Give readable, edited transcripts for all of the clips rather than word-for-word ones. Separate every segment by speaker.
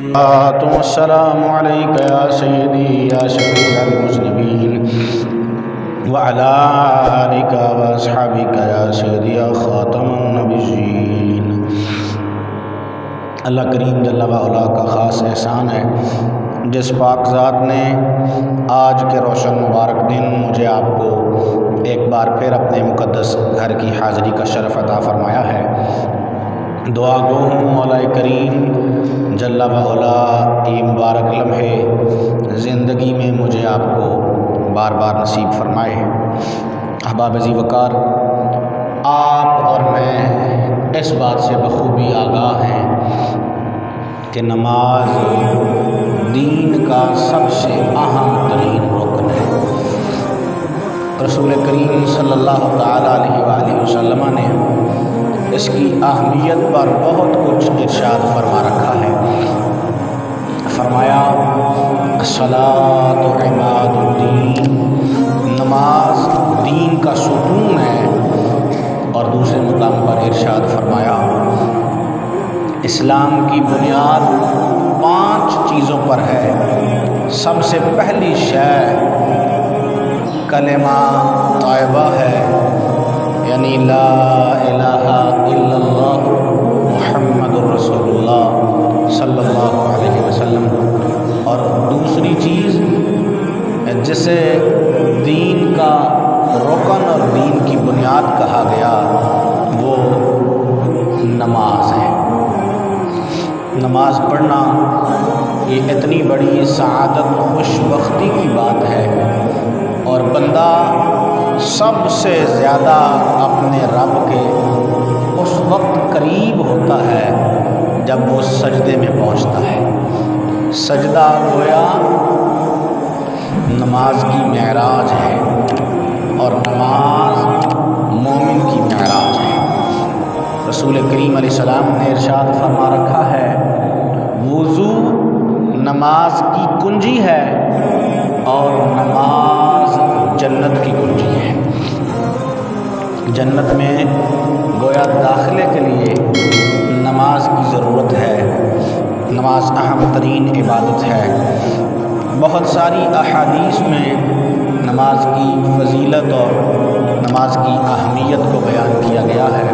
Speaker 1: والسلام عليك يا سيدي يا شفيع المذنبين وعلى آلك وأصحابك يا سيدي يا خاتم النبيين۔ اللہ کریم جل وعلا کا خاص احسان ہے جس پاک ذات نے آج کے روشن مبارک دن مجھے آپ کو ایک بار پھر اپنے مقدس گھر کی حاضری کا شرف عطا فرمایا ہے۔ دعا گو ہوں مولا کریم جل وعلا یہ مبارک لمحے زندگی میں مجھے آپ کو بار بار نصیب فرمائے۔ احباب عزیز وقار، آپ اور میں اس بات سے بخوبی آگاہ ہیں کہ نماز دین کا سب سے اہم ترین رکن ہے۔ رسول کریم صلی اللہ تعالیٰ علیہ وآلہ وسلم نے اس کی اہمیت پر بہت کچھ ارشاد فرما رکھا ہے۔ فرمایا الصلاۃ عماد الدین، نماز دین کا ستون ہے۔ اور دوسرے مقام پر ارشاد فرمایا اسلام کی بنیاد 5 چیزوں پر ہے۔ سب سے پہلی شے کلمہ طیبہ ہے، یعنی لا الہ الا اللہ محمد الرسول اللہ صلی اللہ علیہ وسلم۔ اور دوسری چیز جسے دین کا رکن اور دین کی بنیاد کہا گیا وہ نماز ہے۔ نماز پڑھنا یہ اتنی بڑی سعادت خوش بختی کی بات ہے، اور بندہ سب سے زیادہ اپنے رب کے اس وقت قریب ہوتا ہے جب وہ سجدے میں پہنچتا ہے۔ سجدہ گویا نماز کی معراج ہے، اور نماز مومن کی معراج ہے۔ رسول کریم علیہ السلام نے ارشاد فرما رکھا ہے وضو نماز کی کنجی ہے، اور نماز جنت کی کنجی ہے۔ جنت میں گویا داخلے کے لیے نماز کی ضرورت ہے۔ نماز اہم ترین عبادت ہے۔ بہت ساری احادیث میں نماز کی فضیلت اور نماز کی اہمیت کو بیان کیا گیا ہے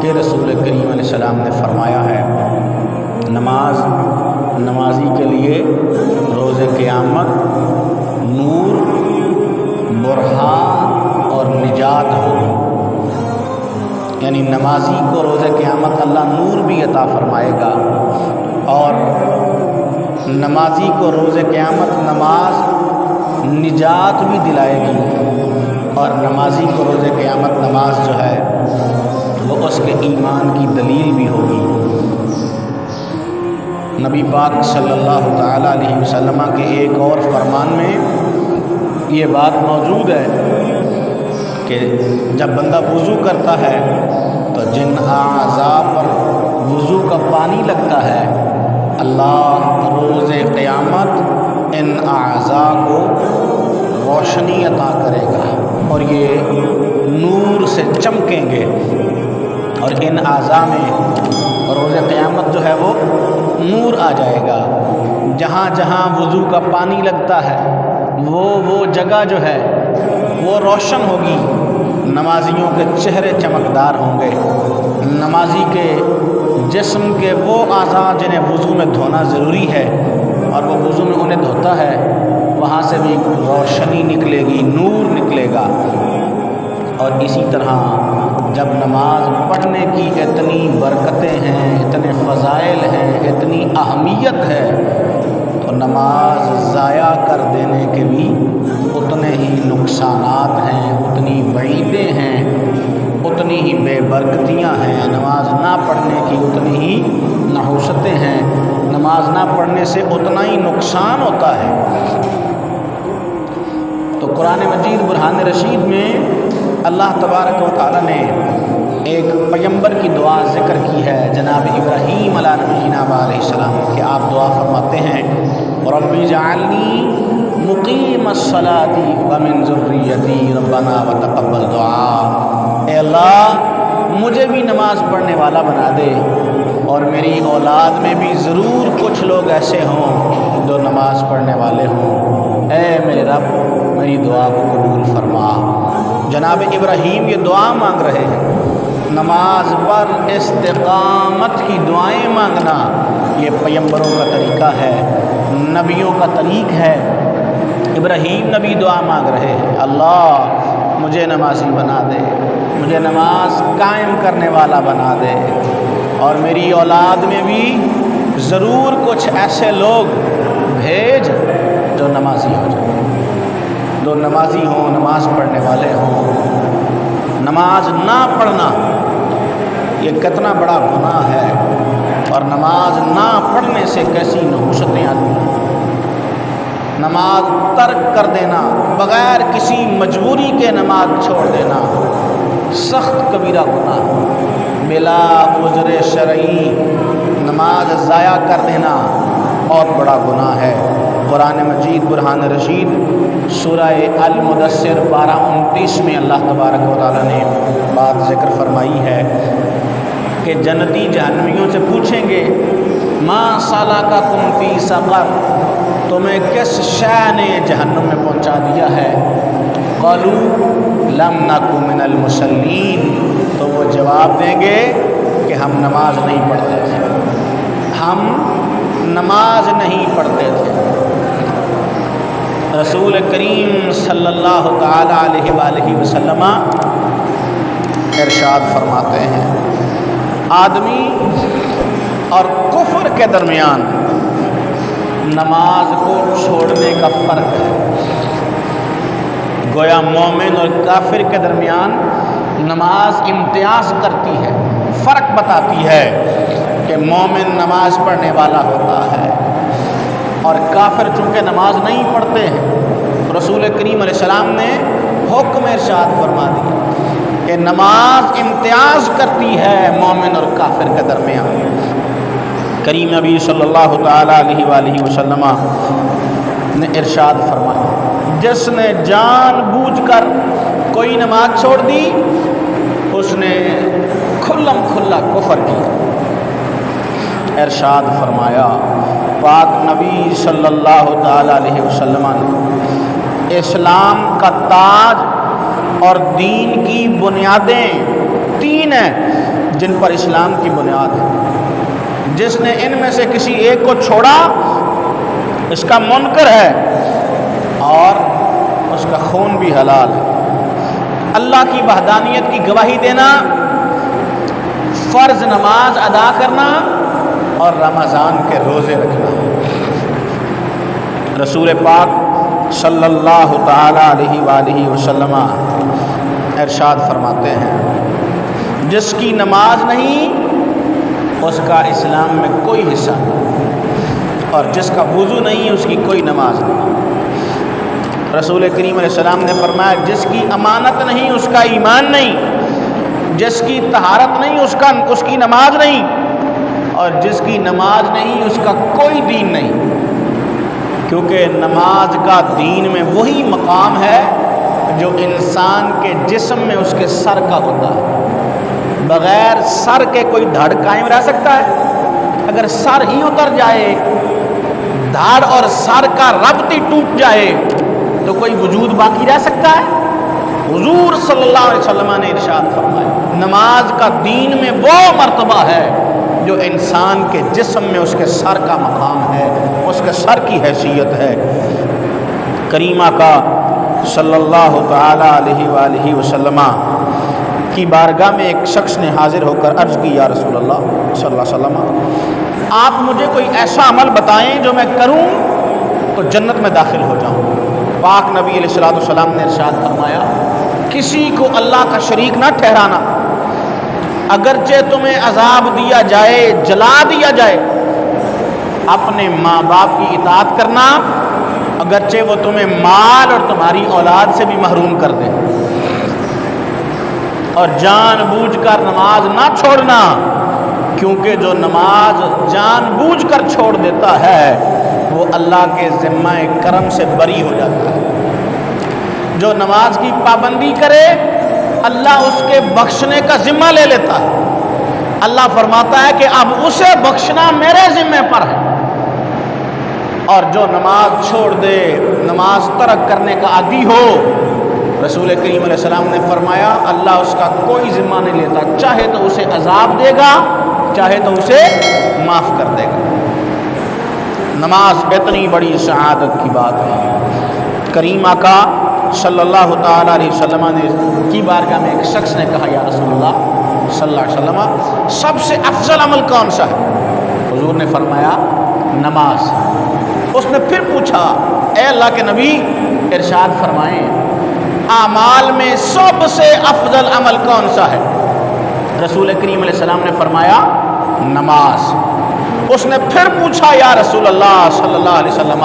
Speaker 1: کہ رسول کریم علیہ السلام نے فرمایا ہے نمازی کے لیے روز قیامت نور، برہان اور نجات ہوگی۔ یعنی نمازی کو روز قیامت اللہ نور بھی عطا فرمائے گا، اور نمازی کو روز قیامت نماز نجات بھی دلائے گی، اور نمازی کو روز قیامت نماز جو ہے وہ اس کے ایمان کی دلیل بھی ہوگی۔ نبی پاک صلی اللہ تعالیٰ علیہ وسلم کے ایک اور فرمان میں یہ بات موجود ہے کہ جب بندہ وضو کرتا ہے تو جن اعضاء پر وضو کا پانی لگتا ہے اللہ روز قیامت ان اعضاء کو روشنی عطا کرے گا، اور یہ نور سے چمکیں گے، اور ان اعضاء میں روز قیامت جو ہے وہ نور آ جائے گا۔ جہاں جہاں وضو کا پانی لگتا ہے وہ جگہ جو ہے وہ روشن ہوگی، نمازیوں کے چہرے چمکدار ہوں گے۔ نمازی کے جسم کے وہ اعضاء جنہیں وضو میں دھونا ضروری ہے اور وہ وضو میں انہیں دھوتا ہے، وہاں سے بھی روشنی نکلے گی، نور نکلے گا۔ اور اسی طرح جب نماز پڑھنے کی اتنی برکتیں ہیں، اتنے فضائل ہیں، اتنی اہمیت ہے، تو نماز ضائع کر دینے کے بھی اتنے ہی نقصانات ہیں، اتنی وعیدیں ہیں، اتنی ہی بے برکتیاں ہیں۔ نماز نہ پڑھنے کی اتنی ہی نحوستیں ہیں، نماز نہ پڑھنے سے اتنا ہی نقصان ہوتا ہے۔ تو قرآن مجید برہان رشید میں اللہ تبارک و تعالیٰ نے ایک پیغمبر کی دعا ذکر کی ہے، جناب ابراہیم علیہ نبینا علیہ السلام، کہ آپ دعا فرماتے ہیں رب اجعلنی مقیم الصلاۃ ومن ذریتی ربنا وتقبل دعا۔ اے اللہ مجھے بھی نماز پڑھنے والا بنا دے، اور میری اولاد میں بھی ضرور کچھ لوگ ایسے ہوں جو نماز پڑھنے والے ہوں۔ اے میرے رب میری دعا کو قبول فرما۔ جناب ابراہیم یہ دعا مانگ رہے ہیں، نماز پر استقامت کی دعائیں مانگنا یہ پیغمبروں کا طریقہ ہے، نبیوں کا طریق ہے۔ ابراہیم نبی دعا مانگ رہے ہیں، اللہ مجھے نمازی بنا دے، مجھے نماز قائم کرنے والا بنا دے، اور میری اولاد میں بھی ضرور کچھ ایسے لوگ بھیج جو نمازی ہو جائیں، جو نمازی ہوں، نماز پڑھنے والے ہوں۔ نماز نہ پڑھنا یہ کتنا بڑا گناہ ہے، اور نماز نہ پڑھنے سے کیسی نحوستیں آتی ہیں۔ نماز ترک کر دینا، بغیر کسی مجبوری کے نماز چھوڑ دینا سخت کبیرہ گناہ، بلا عذر شرعی نماز ضائع کر دینا بہت بڑا گناہ ہے۔ قرآن مجید برہان رشید سورہ المدثر 12-29 میں اللہ تبارک و تعالیٰ نے بات ذکر فرمائی ہے کہ جنتی جہنمیوں سے پوچھیں گے، ما سلککم فی سقر، تمہیں کس شے نے جہنم میں پہنچا دیا ہے؟ قالوا لم نک من المصلین، تو وہ جواب دیں گے کہ ہم نماز نہیں پڑھتے تھے، ہم نماز نہیں پڑھتے تھے۔ رسول کریم صلی اللہ تعالی علیہ وآلہ وسلم ارشاد فرماتے ہیں، آدمی اور کفر کے درمیان نماز کو چھوڑنے کا فرق ہے۔ گویا مومن اور کافر کے درمیان نماز امتیاز کرتی ہے، فرق بتاتی ہے کہ مومن نماز پڑھنے والا ہوتا ہے اور کافر چونکہ نماز نہیں پڑھتے ہیں۔ رسول کریم علیہ السلام نے حکم ارشاد فرما دیا کہ نماز امتیاز کرتی ہے مومن اور کافر کے درمیان۔ کریم نبی صلی اللہ تعالیٰ علیہ وآلہ وسلم نے ارشاد فرمایا، جس نے جان بوجھ کر کوئی نماز چھوڑ دی اس نے کھلم کھلا کفر کیا۔ ارشاد فرمایا پاک نبی صلی اللہ تعالیٰ علیہ وسلم نے، اسلام کا تاج اور دین کی بنیادیں 3 ہیں جن پر اسلام کی بنیاد ہے۔ جس نے ان میں سے کسی ایک کو چھوڑا اس کا منکر ہے اور اس کا خون بھی حلال ہے۔ اللہ کی وحدانیت کی گواہی دینا، فرض نماز ادا کرنا اور رمضان کے روزے رکھنا۔ رسول پاک صلی اللہ تعالی علیہ وآلہ وسلم ارشاد فرماتے ہیں، جس کی نماز نہیں اس کا اسلام میں کوئی حصہ نہیں، اور جس کا وضو نہیں اس کی کوئی نماز نہیں۔ رسول کریم علیہ السلام نے فرمایا، جس کی امانت نہیں اس کا ایمان نہیں، جس کی طہارت نہیں اس کی نماز نہیں، اور جس کی نماز نہیں اس کا کوئی دین نہیں۔ کیونکہ نماز کا دین میں وہی مقام ہے جو انسان کے جسم میں اس کے سر کا ہوتا ہے۔ بغیر سر کے کوئی دھڑ قائم رہ سکتا ہے؟ اگر سر ہی اتر جائے، دھڑ اور سر کا ربط ہی ٹوٹ جائے تو کوئی وجود باقی رہ سکتا ہے؟ حضور صلی اللہ علیہ وسلم نے ارشاد فرمایا، نماز کا دین میں وہ مرتبہ ہے جو انسان کے جسم میں اس کے سر کا مقام ہے، اس کے سر کی حیثیت ہے۔ کریمہ کا صلی اللہ تعالی علیہ وآلہ وسلم کی بارگاہ میں ایک شخص نے حاضر ہو کر عرض کی، یا رسول اللہ صلی اللہ علیہ وسلم، آپ مجھے کوئی ایسا عمل بتائیں جو میں کروں تو جنت میں داخل ہو جاؤں۔ پاک نبی علیہ الصلوۃ والسلام نے ارشاد فرمایا، کسی کو اللہ کا شریک نہ ٹھہرانا، اگرچہ تمہیں عذاب دیا جائے، جلا دیا جائے، اپنے ماں باپ کی اطاعت کرنا اگرچہ وہ تمہیں مال اور تمہاری اولاد سے بھی محروم کر دیں، اور جان بوجھ کر نماز نہ چھوڑنا، کیونکہ جو نماز جان بوجھ کر چھوڑ دیتا ہے وہ اللہ کے ذمہ کرم سے بری ہو جاتا ہے۔ جو نماز کی پابندی کرے اللہ اس کے بخشنے کا ذمہ لے لیتا ہے۔ اللہ فرماتا ہے کہ اب اسے بخشنا میرے ذمے پر ہے۔ اور جو نماز چھوڑ دے، نماز ترک کرنے کا عادی ہو، رسول کریم علیہ السلام نے فرمایا اللہ اس کا کوئی ذمہ نہیں لیتا، چاہے تو اسے عذاب دے گا، چاہے تو اسے معاف کر دے گا۔ نماز اتنی بڑی سعادت کی بات ہے۔ کریم آقا صلی اللہ تعالیٰ علیہ وسلم نے کی بارگاہ میں ایک شخص نے کہا یا رسول اللہ صلی اللہ علیہ وسلم سب سے افضل عمل کون سا ہے؟ حضور نے فرمایا نماز۔ اس نے پھر پوچھا اے اللہ کے نبی ارشاد فرمائیں اعمال میں سب سے افضل عمل کون سا ہے؟ رسول کریم علیہ السلام نے فرمایا نماز۔ اس نے پھر پوچھا یا رسول اللہ صلی اللہ علیہ وسلم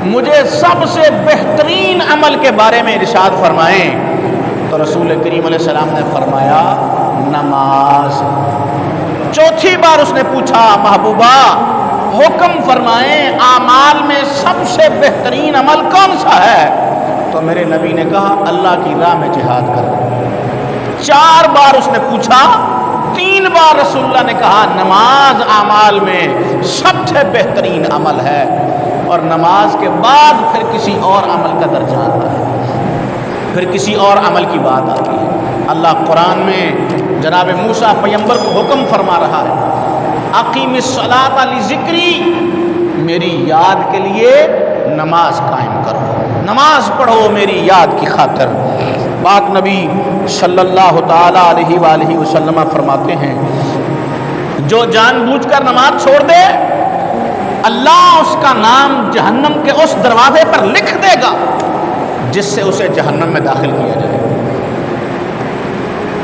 Speaker 1: مجھے سب سے بہترین عمل کے بارے میں ارشاد فرمائیں، تو رسول کریم علیہ السلام نے فرمایا نماز۔ چوتھی بار اس نے پوچھا محبوبہ حکم فرمائیں اعمال میں سب سے بہترین عمل کون سا ہے؟ تو میرے نبی نے کہا اللہ کی راہ میں جہاد کر۔ چار بار اس نے پوچھا، تین بار رسول اللہ نے کہا نماز اعمال میں سب سے بہترین عمل ہے، اور نماز کے بعد پھر کسی اور عمل کا درجہ آتا ہے، پھر کسی اور عمل کی بات آتی ہے۔ اللہ قرآن میں جناب موسیٰ پیغمبر کو حکم فرما رہا ہے اقیم الصلاۃ لذکری، میری یاد کے لیے نماز قائم کرو، نماز پڑھو میری یاد کی خاطر۔ پاک نبی صلی اللہ تعالیٰ علیہ وآلہ وسلم فرماتے ہیں جو جان بوجھ کر نماز چھوڑ دے اللہ اس کا نام جہنم کے اس دروازے پر لکھ دے گا جس سے اسے جہنم میں داخل کیا جائے۔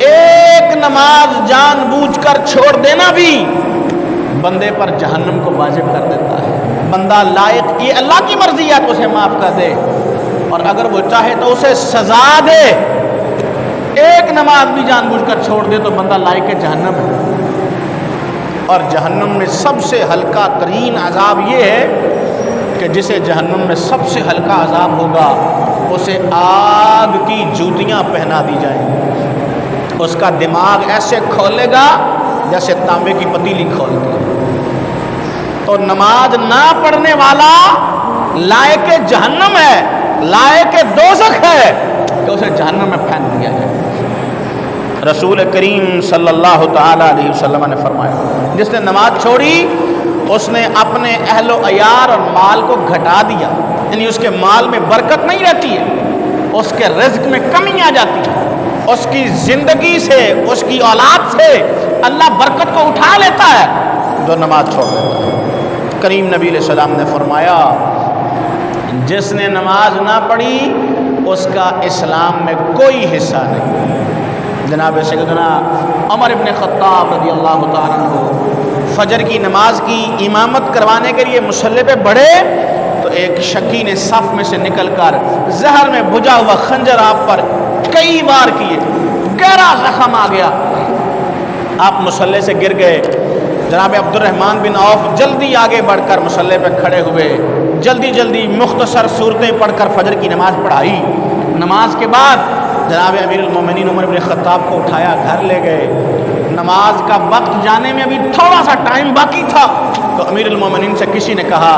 Speaker 1: ایک نماز جان بوجھ کر چھوڑ دینا بھی بندے پر جہنم کو واجب کر دیتا ہے۔ بندہ لائق، یہ اللہ کی مرضی ہے تو اسے معاف کر دے، اور اگر وہ چاہے تو اسے سزا دے۔ ایک نماز بھی جان بوجھ کر چھوڑ دے تو بندہ لائق جہنم ہے۔ اور جہنم میں سب سے ہلکا ترین عذاب یہ ہے کہ جسے جہنم میں سب سے ہلکا عذاب ہوگا اسے آگ کی جوتیاں پہنا دی جائیں، اس کا دماغ ایسے کھولے گا جیسے تانبے کی پتیلی کھولتی ہے۔ تو نماز نہ پڑھنے والا لائق جہنم ہے، لائق دوزخ ہے کہ اسے جہنم میں پھینک دیا جائے۔ رسول کریم صلی اللہ تعالیٰ علیہ وسلم نے فرمایا جس نے نماز چھوڑی اس نے اپنے اہل و عیار اور مال کو گھٹا دیا، یعنی اس کے مال میں برکت نہیں رہتی ہے، اس کے رزق میں کمی آ جاتی ہے، اس کی زندگی سے اس کی اولاد سے اللہ برکت کو اٹھا لیتا ہے جو نماز چھوڑ دیتا ہے۔ کریم نبی علیہ السلام نے فرمایا جس نے نماز نہ پڑھی اس کا اسلام میں کوئی حصہ نہیں۔ جناب سیدنا عمر ابن خطاب رضی اللہ تعالیٰ عنہ فجر کی نماز کی امامت کروانے کے لیے مصلی پہ بڑھے تو ایک شکی نے صف میں سے نکل کر زہر میں بجھا ہوا خنجر آپ پر کئی بار کیے، گہرا زخم آ گیا، آپ مصلی سے گر گئے۔ جناب عبد الرحمن بن عوف جلدی آگے بڑھ کر مصلی پہ کھڑے ہوئے، جلدی جلدی مختصر صورتیں پڑھ کر فجر کی نماز پڑھائی۔ نماز کے بعد جناب امیر المومنین عمر بن خطاب کو اٹھایا، گھر لے گئے۔ نماز کا وقت جانے میں ابھی تھوڑا سا ٹائم باقی تھا تو امیر المومنین سے کسی نے کہا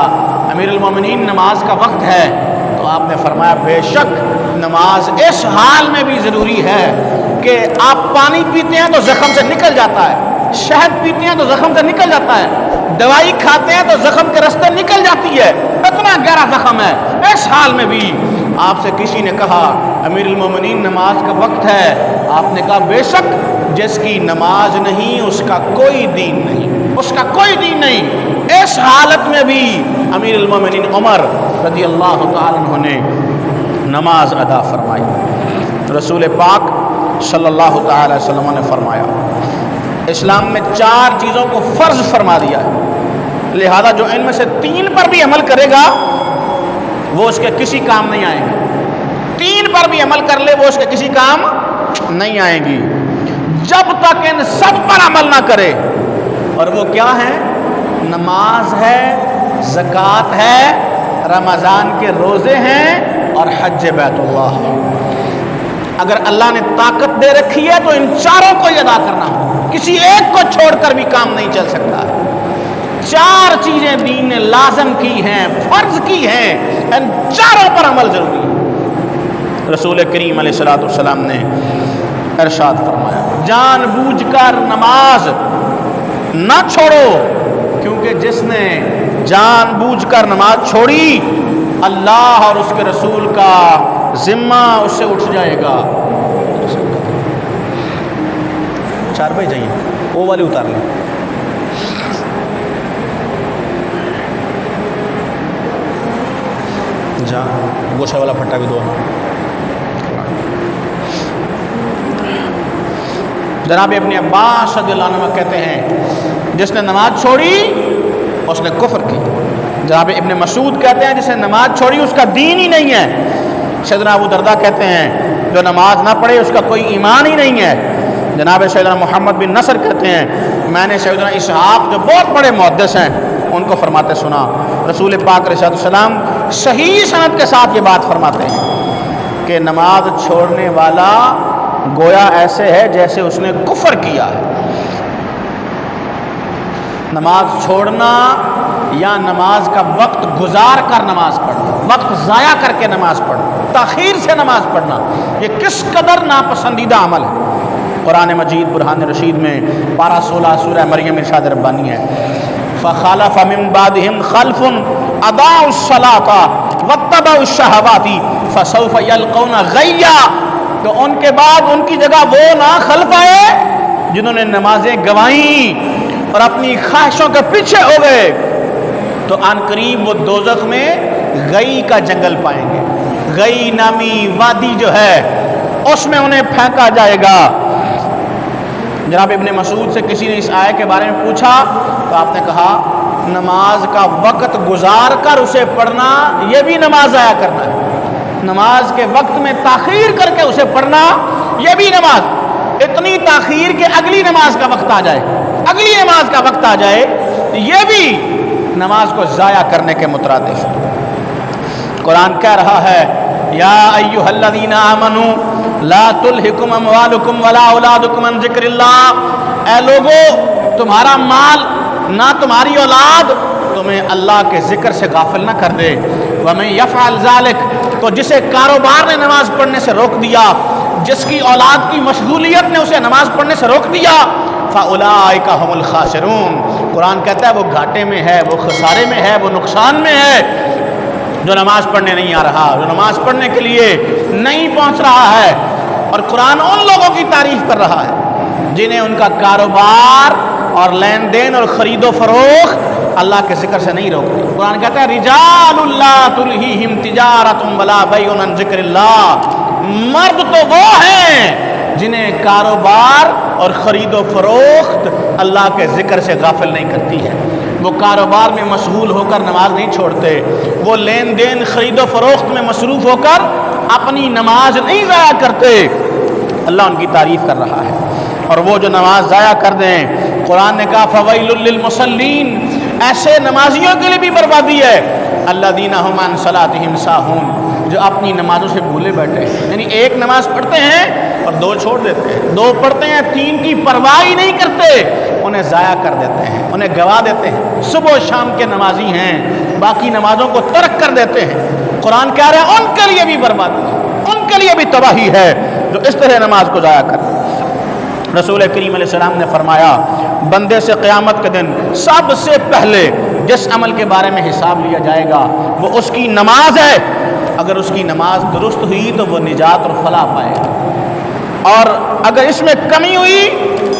Speaker 1: امیر المومنین نماز کا وقت ہے، تو آپ نے فرمایا بے شک نماز اس حال میں بھی ضروری ہے کہ آپ پانی پیتے ہیں تو زخم سے نکل جاتا ہے، شہد پیتے ہیں تو زخم سے نکل جاتا ہے، دوائی کھاتے ہیں تو زخم کے راستے نکل جاتی ہے، اتنا گہرا زخم ہے، اس حال میں بھی آپ سے کسی نے کہا امیر المومنین نماز کا وقت ہے، آپ نے کہا بے شک جس کی نماز نہیں اس کا کوئی دین نہیں، اس کا کوئی دین نہیں۔ اس حالت میں بھی امیر المومنین عمر رضی اللہ تعالیٰ عنہ نے نماز ادا فرمائی۔ رسول پاک صلی اللہ تعالیٰ علیہ وسلم نے فرمایا اسلام میں 4 چیزوں کو فرض فرما دیا ہے، لہذا جو ان میں سے 3 پر بھی عمل کرے گا وہ اس کے کسی کام نہیں آئیں گے، 3 پر بھی عمل کر لے وہ اس کے کسی کام نہیں آئیں گی جب تک ان سب پر عمل نہ کرے۔ اور وہ کیا ہے؟ نماز ہے، زکوٰۃ ہے، رمضان کے روزے ہیں اور حج بیت اللہ ہے۔ اگر اللہ نے طاقت دے رکھی ہے تو ان چاروں کو ہی ادا کرنا ہو، کسی ایک کو چھوڑ کر بھی کام نہیں چل سکتا ہے۔ 4 چیزیں دین نے لازم کی ہیں، فرض کی ہیں، ان چاروں پر عمل ضروری ہے۔ رسول کریم علیہ الصلوۃ والسلام نے ارشاد فرمایا جان بوجھ کر نماز نہ چھوڑو، کیونکہ جس نے جان بوجھ کر نماز چھوڑی اللہ اور اس کے رسول کا ذمہ اس سے اٹھ جائے گا۔ 4 بھائی جائیے وہ والی اتار لیں۔ جا گوشہ والا پھٹا بھی دو۔ جناب ابن عباس رضی اللہ عنہ کہتے ہیں جس نے نماز چھوڑی اس نے کفر کی۔ جناب ابن مسعود کہتے ہیں جس نے نماز چھوڑی اس کا دین ہی نہیں ہے۔ سیدنا ابو درداء کہتے ہیں جو نماز نہ پڑھے اس کا کوئی ایمان ہی نہیں ہے۔ جناب سیدنا محمد بن نصر کہتے ہیں میں نے سیدنا اسحاق جو بہت بڑے محدث ہیں ان کو فرماتے سنا، رسول پاک علیہ السلام صحیح سند کے ساتھ یہ بات فرماتے ہیں کہ نماز چھوڑنے والا گویا ایسے ہے جیسے اس نے کفر کیا ہے۔ نماز چھوڑنا یا نماز کا وقت گزار کر نماز پڑھنا، وقت ضائع کر کے نماز پڑھنا، تاخیر سے نماز پڑھنا، یہ کس قدر ناپسندیدہ عمل ہے۔ قرآن مجید برہان رشید میں پارہ 16 سورہ مریم ارشاد ربانی ہے فَخَلَفَ مِن بَعْدِهِمْ خَلْفٌ أَضَاعُوا الصَّلَاةَ وَاتَّبَعُوا الشَّهَوَاتِ فَسَوْفَ يَلْقَوْنَ غَيًّا، تو ان کے بعد ان کی جگہ وہ نہ خلف آئے جنہوں نے نمازیں گوائیں اور اپنی خواہشوں کے پیچھے ہو گئے، تو ان قریب وہ دوزخ میں غی کا جنگل پائیں گے۔ غی نامی وادی جو ہے اس میں انہیں پھینکا جائے گا۔ جناب ابن مسعود سے کسی نے اس آیے کے بارے میں پوچھا تو آپ نے کہا نماز کا وقت گزار کر اسے پڑھنا یہ بھی نماز ضائع کرنا ہے، نماز کے وقت میں تاخیر کر کے اسے پڑھنا یہ بھی نماز، اتنی تاخیر کہ اگلی نماز کا وقت آ جائے، اگلی نماز کا وقت آ جائے، یہ بھی نماز کو ضائع کرنے کے مترادف۔ قرآن کہہ رہا ہے یا ایھا الذین آمنوا لا تلہکم اموالکم ولا اولادکم عن ذکر اللہ، اے لوگو تمہارا مال نہ تمہاری اولاد تمہیں اللہ کے ذکر سے غافل نہ کر دے۔ ومن یفعل ذلک، تو جسے کاروبار نے نماز پڑھنے سے روک دیا، جس کی اولاد کی مشغولیت نے اسے نماز پڑھنے سے روک دیا، فاولئک هم الخاسرون، قرآن کہتا ہے وہ گھاٹے میں ہے، وہ خسارے میں ہے، وہ نقصان میں ہے، جو نماز پڑھنے نہیں آ رہا، جو نماز پڑھنے کے لیے نہیں پہنچ رہا ہے۔ اور قرآن ان لوگوں کی تعریف کر رہا ہے جنہیں ان کا کاروبار اور لین دین اور خرید و فروخت اللہ کے ذکر سے نہیں روکتی۔ قرآن کہتا ہے رجال لا تلہیہم تجارۃ ولا بیع عن ذکر اللہ، مرد تو وہ ہیں جنہیں کاروبار اور خرید و فروخت اللہ کے ذکر سے غافل نہیں کرتی ہے، وہ کاروبار میں مشغول ہو کر نماز نہیں چھوڑتے، وہ لین دین خرید و فروخت میں مصروف ہو کر اپنی نماز نہیں ضائع کرتے۔ اللہ ان کی تعریف کر رہا ہے۔ اور وہ جو نماز ضائع کر دیں، قرآن نے کہا فویل للمصلین، ایسے نمازیوں کے لیے بھی بربادی ہے، الذین هم عن صلاتهم ساہون، جو اپنی نمازوں سے بھولے بیٹھے، یعنی ایک نماز پڑھتے ہیں اور 2 چھوڑ دیتے ہیں، 2 پڑھتے ہیں 3 کی پرواہ ہی نہیں کرتے، انہیں ضائع کر دیتے ہیں، انہیں گوا دیتے ہیں، صبح و شام کے نمازی ہیں، باقی نمازوں کو ترک کر دیتے ہیں۔ قرآن کہہ رہا ہے ان کے لیے بھی بربادی ہے، ان کے لیے بھی تباہی ہے جو اس طرح نماز کو ضائع کرتے۔ رسول کریم علیہ السلام نے فرمایا بندے سے قیامت کے دن سب سے پہلے جس عمل کے بارے میں حساب لیا جائے گا وہ اس کی نماز ہے، اگر اس کی نماز درست ہوئی تو وہ نجات اور فلاح پائے گا، اور اگر اس میں کمی ہوئی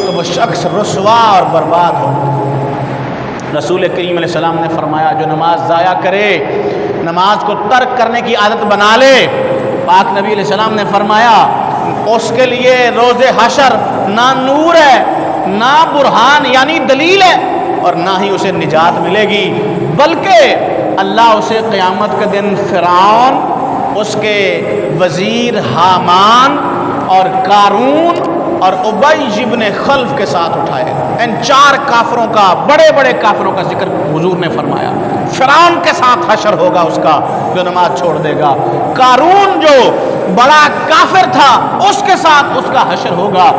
Speaker 1: تو وہ شخص رسوا اور برباد ہو۔ رسول کریم علیہ السلام نے فرمایا جو نماز ضائع کرے، نماز کو ترک کرنے کی عادت بنا لے، پاک نبی علیہ السلام نے فرمایا اس کے لیے روز حشر نہ نور ہے، نہ برہان یعنی دلیل ہے، اور نہ ہی اسے نجات ملے گی، بلکہ اللہ اسے قیامت کے دن فرعون، اس کے وزیر حامان اور قارون اور ابی ابن خلف کے ساتھ اٹھائے گا۔ ان 4 کافروں کا، بڑے بڑے کافروں کا ذکر حضور نے فرمایا۔ فرعون کے ساتھ حشر ہوگا اس کا جو نماز چھوڑ دے گا، قارون جو بڑا کافر تھا اس کے ساتھ اس کا حشر ہوگا،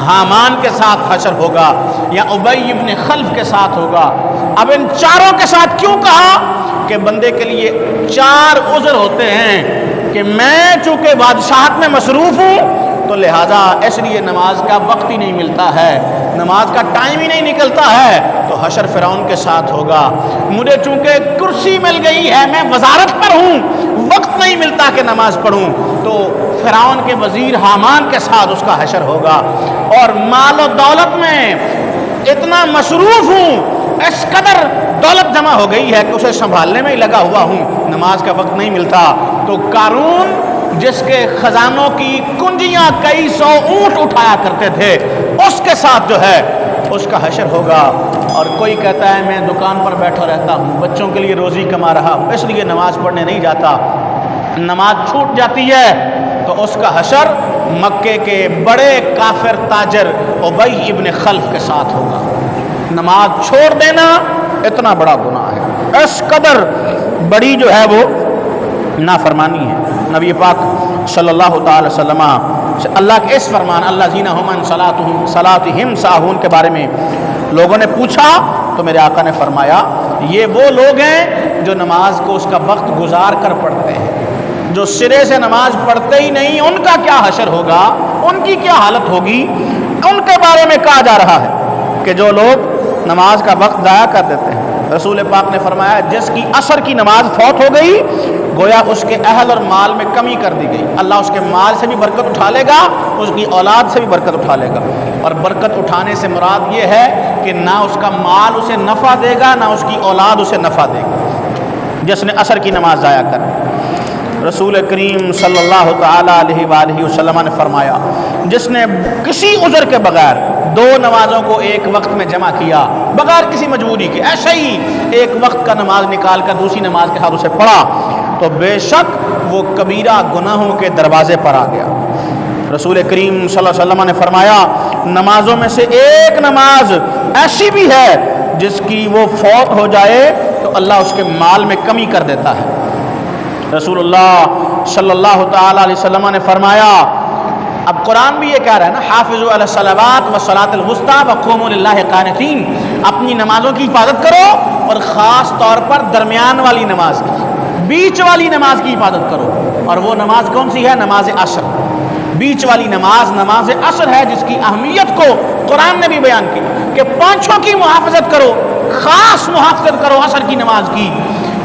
Speaker 1: حامان کے ساتھ حشر ہوگا، یا ابی ابن خلف کے ساتھ ہوگا۔ اب ان 4 کے ساتھ کیوں کہا؟ کہ بندے کے لیے 4 عذر ہوتے ہیں کہ میں چونکہ بادشاہت میں مصروف ہوں تو لہٰذا اس لیے نماز کا وقت ہی نہیں ملتا ہے، نماز کا ٹائم ہی نہیں نکلتا ہے، تو حشر فرعون کے ساتھ ہوگا۔ مجھے چونکہ کرسی مل گئی ہے، میں وزارت پر ہوں، وقت نہیں ملتا کہ نماز پڑھوں، تو فرعون کے وزیر حامان کے ساتھ اس کا حشر ہوگا۔ اور مال و دولت میں اتنا مصروف ہوں، اس قدر دولت جمع ہو گئی ہے کہ اسے سنبھالنے میں ہی لگا ہوا ہوں، نماز کا وقت نہیں ملتا۔ تو قارون جس کے خزانوں کی کنجیاں کئی 100 اونٹ اٹھایا کرتے تھے، اس کے ساتھ جو ہے اس کا حشر ہوگا۔ اور کوئی کہتا ہے میں دکان پر بیٹھا رہتا ہوں، بچوں کے لیے روزی کما رہا ہوں، اس لیے نماز پڑھنے نہیں جاتا، نماز چھوٹ جاتی ہے، تو اس کا حشر مکے کے بڑے کافر تاجر ابی ابن خلف کے ساتھ ہوگا۔ نماز چھوڑ دینا اتنا بڑا گناہ ہے، اس قدر بڑی جو ہے وہ نافرمانی ہے۔ نبی پاک صلی اللہ تعالی وسلم اللہ کے اس فرمان اللہ زینہ ہم صلاتہم ساہون کے بارے میں لوگوں نے پوچھا تو میرے آقا نے فرمایا یہ وہ لوگ ہیں جو نماز کو اس کا وقت گزار کر پڑھتے ہیں، جو سرے سے نماز پڑھتے ہی نہیں ان کا کیا حشر ہوگا، ان کی کیا حالت ہوگی۔ ان کے بارے میں کہا جا رہا ہے کہ جو لوگ نماز کا وقت ضائع کر دیتے ہیں، رسول پاک نے فرمایا جس کی عصر کی نماز فوت ہو گئی گویا اس کے اہل اور مال میں کمی کر دی گئی، اللہ اس کے مال سے بھی برکت اٹھا لے گا، اس کی اولاد سے بھی برکت اٹھا لے گا۔ اور برکت اٹھانے سے مراد یہ ہے کہ نہ اس کا مال اسے نفع دے گا نہ اس کی اولاد اسے نفع دے گا جس نے عصر کی نماز ضائع کر۔ رسول کریم صلی اللہ تعالی علیہ وآلہ وسلم نے فرمایا جس نے کسی عذر کے بغیر 2 نمازوں کو ایک وقت میں جمع کیا بغیر کسی مجبوری کے، ایسے ہی ایک وقت کا نماز نکال کر دوسری نماز کے ساتھ اسے پڑھا تو بے شک وہ کبیرہ گناہوں کے دروازے پر آ گیا۔ رسول کریم صلی اللہ علیہ وسلم نے فرمایا نمازوں میں سے ایک نماز ایسی بھی ہے جس کی وہ فوت ہو جائے تو اللہ اس کے مال میں کمی کر دیتا ہے۔ رسول اللہ صلی اللہ تعالی علیہ وسلم نے فرمایا، اب قرآن بھی یہ کہہ رہا ہے نا حافظوا علی الصلوات والصلاۃ الوسطی وقوموا للہ قانتین، اپنی نمازوں کی حفاظت کرو اور خاص طور پر درمیان والی نماز کی، بیچ والی نماز کی حفاظت کرو۔ اور وہ نماز کون سی ہے؟ نماز عصر۔ بیچ والی نماز نماز عصر ہے جس کی اہمیت کو قرآن نے بھی بیان کی کہ 5 کی محافظت کرو، خاص محافظت کرو عصر کی نماز کی،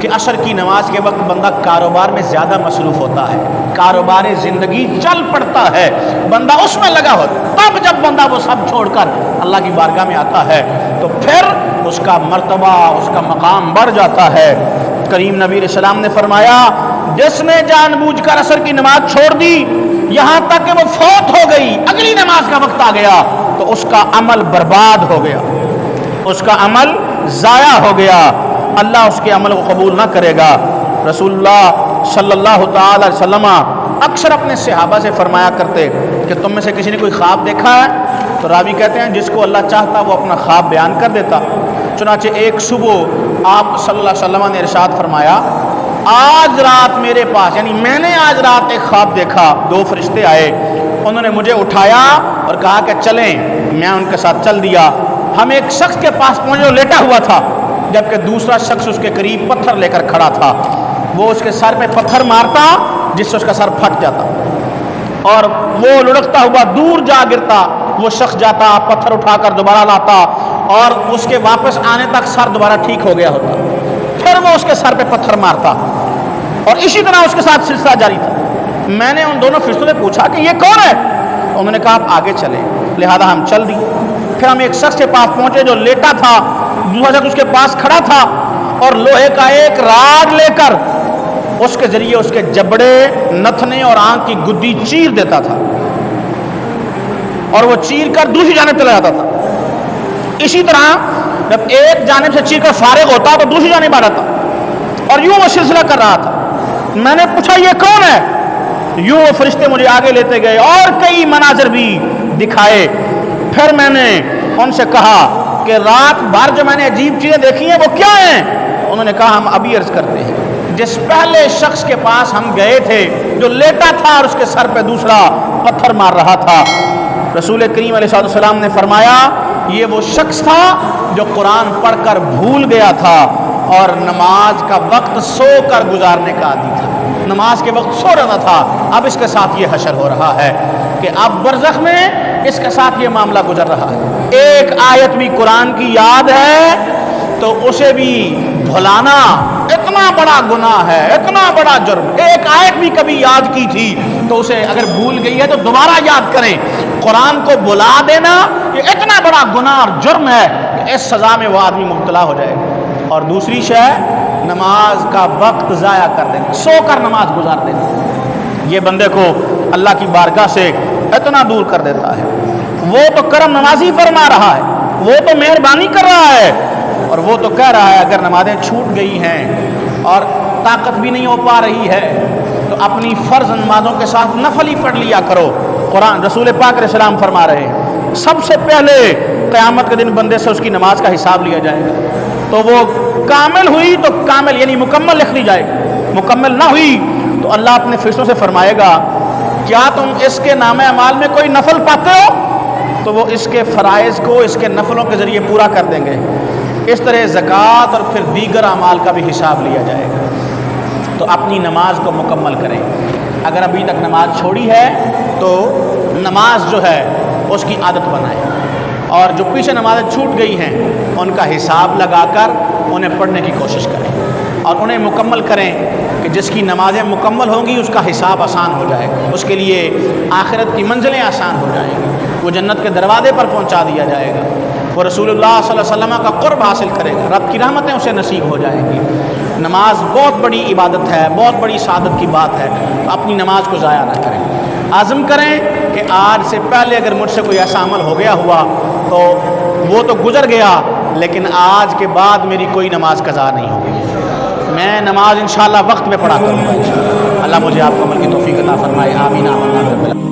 Speaker 1: کہ عصر کی نماز کے وقت بندہ کاروبار میں زیادہ مصروف ہوتا ہے، کاروبار زندگی چل پڑتا ہے، بندہ اس میں لگا ہوتا ہے، تب جب بندہ وہ سب چھوڑ کر اللہ کی بارگاہ میں آتا ہے تو پھر اس کا مرتبہ اس کا مقام بڑھ جاتا ہے۔ کریم نبی علیہ السلام نے فرمایا جس نے جان بوجھ کر عصر کی نماز چھوڑ دی یہاں تک کہ وہ فوت ہو گئی، اگلی نماز کا وقت آ گیا تو اس کا عمل برباد ہو گیا، اس کا عمل ضائع ہو گیا، اللہ اس کے عمل کو قبول نہ کرے گا۔ رسول اللہ صلی اللہ تعالی علیہ وسلم اکثر اپنے صحابہ سے فرمایا کرتے کہ تم میں سے کسی نے کوئی خواب دیکھا ہے؟ تو راوی کہتے ہیں جس کو اللہ چاہتا وہ اپنا خواب بیان کر دیتا۔ چنانچہ ایک صبح آپ صلی اللہ علیہ وسلم نے ارشاد فرمایا آج رات میرے پاس، یعنی میں نے آج رات ایک خواب دیکھا، 2 فرشتے آئے، انہوں نے مجھے اٹھایا اور کہا کہ چلیں، میں ان کے ساتھ چل دیا۔ ہم ایک شخص کے پاس پہنچے جو لیٹا ہوا تھا، جبکہ دوسرا شخص اس کے قریب پتھر لے کر کھڑا تھا، وہ اس کے سر پہ پتھر مارتا جس سے اس کا سر پھٹ جاتا اور وہ لڑکتا ہوا دور جا گرتا، وہ شخص جاتا پتھر اٹھا کر دوبارہ لاتا اور اس کے واپس آنے تک سر دوبارہ ٹھیک ہو گیا ہوتا، پھر وہ اس کے سر پہ پتھر مارتا اور اسی طرح اس کے ساتھ سلسلہ جاری تھا۔ میں نے ان دونوں فرشتوں سے پوچھا کہ یہ کون ہے؟ انہوں نے کہا آپ آگے چلیں، لہذا ہم چل دی۔ پھر ہم ایک شخص کے پاس پہنچے جو لیٹا تھا، دوسرا شخص اس کے پاس کھڑا تھا اور لوہے کا ایک راڈ لے کر اس کے ذریعے اس کے جبڑے، نتھنے اور آنکھ کی گدی چیر دیتا تھا اور وہ چیر کر دوسری جانب چلا جاتا تھا۔ اسی طرح جب ایک جانب سے چیر کر فارغ ہوتا تو دوسری جانب آ جاتا اور یوں وہ سلسلہ کر رہا تھا۔ میں نے پوچھا یہ کون ہے؟ یوں وہ فرشتے مجھے آگے لیتے گئے اور کئی مناظر بھی دکھائے۔ پھر میں نے ان سے کہا کہ رات بھر جو میں نے عجیب چیزیں دیکھی ہیں وہ کیا ہیں؟ انہوں نے کہا ہم ابھی عرض کرتے ہیں۔ جس پہلے شخص کے پاس ہم گئے تھے جو لیٹا تھا اور اس کے سر پہ دوسرا پتھر مار رہا تھا، رسول کریم علیہ السلام نے فرمایا یہ وہ شخص تھا جو قرآن پڑھ کر بھول گیا تھا اور نماز کا وقت سو کر گزارنے کا عادی تھا، نماز کے وقت سو رہا تھا۔ اب اس کے ساتھ یہ حشر ہو رہا ہے کہ اب برزخ میں اس کے ساتھ یہ معاملہ گزر رہا ہے۔ ایک آیت بھی قرآن کی یاد ہے تو اسے بھی بھلانا اتنا بڑا گناہ ہے، اتنا بڑا جرم۔ ایک آیت بھی کبھی یاد کی تھی تو اسے اگر بھول گئی ہے تو دوبارہ یاد کریں۔ قرآن کو بھلا دینا یہ اتنا بڑا گناہ اور جرم ہے کہ اس سزا میں وہ آدمی مبتلا ہو جائے گا۔ اور دوسری شے نماز کا وقت ضائع کر دینا، سو کر نماز گزار دینا، یہ بندے کو اللہ کی بارگاہ سے اتنا دور کر دیتا ہے۔ وہ تو کرم نوازی فرما رہا ہے، وہ تو مہربانی کر رہا ہے، اور وہ تو کہہ رہا ہے اگر نمازیں چھوٹ گئی ہیں اور طاقت بھی نہیں ہو پا رہی ہے تو اپنی فرض نمازوں کے ساتھ نفل ہی پڑھ لیا کرو۔ قرآن رسول پاک علیہ السلام فرما رہے ہیں سب سے پہلے قیامت کے دن بندے سے اس کی نماز کا حساب لیا جائے گا، تو وہ کامل ہوئی تو کامل یعنی مکمل لکھ لی جائے گی، مکمل نہ ہوئی تو اللہ اپنے فرشتوں سے فرمائے گا کیا تم اس کے نام اعمال میں کوئی نفل پاتے ہو؟ تو وہ اس کے فرائض کو اس کے نفلوں کے ذریعے پورا کر دیں گے۔ اس طرح زکوٰۃ اور پھر دیگر اعمال کا بھی حساب لیا جائے گا۔ تو اپنی نماز کو مکمل کریں۔ اگر ابھی تک نماز چھوڑی ہے تو نماز جو ہے اس کی عادت بنائیں، اور جو پیچھے نمازیں چھوٹ گئی ہیں ان کا حساب لگا کر انہیں پڑھنے کی کوشش کریں اور انہیں مکمل کریں کہ جس کی نمازیں مکمل ہوں گی اس کا حساب آسان ہو جائے گا، اس کے لیے آخرت کی منزلیں آسان ہو جائیں گی، وہ جنت کے دروازے پر پہنچا دیا جائے گا، وہ رسول اللہ صلی اللہ علیہ وسلم کا قرب حاصل کرے گا، رب کی رحمتیں اسے نصیب ہو جائیں گی۔ نماز بہت بڑی عبادت ہے، بہت بڑی سعادت کی بات ہے، تو اپنی نماز کو ضائع نہ کریں۔ عزم کریں کہ آج سے پہلے اگر مجھ سے کوئی ایسا عمل ہو گیا ہوا تو وہ تو گزر گیا، لیکن آج کے بعد میری کوئی نماز قضا نہیں ہوگی، میں نماز انشاءاللہ وقت میں پڑھا کروں گا۔ اللہ مجھے آپ کو عمل کی توفیق عطا فرمائے، آمین آمین۔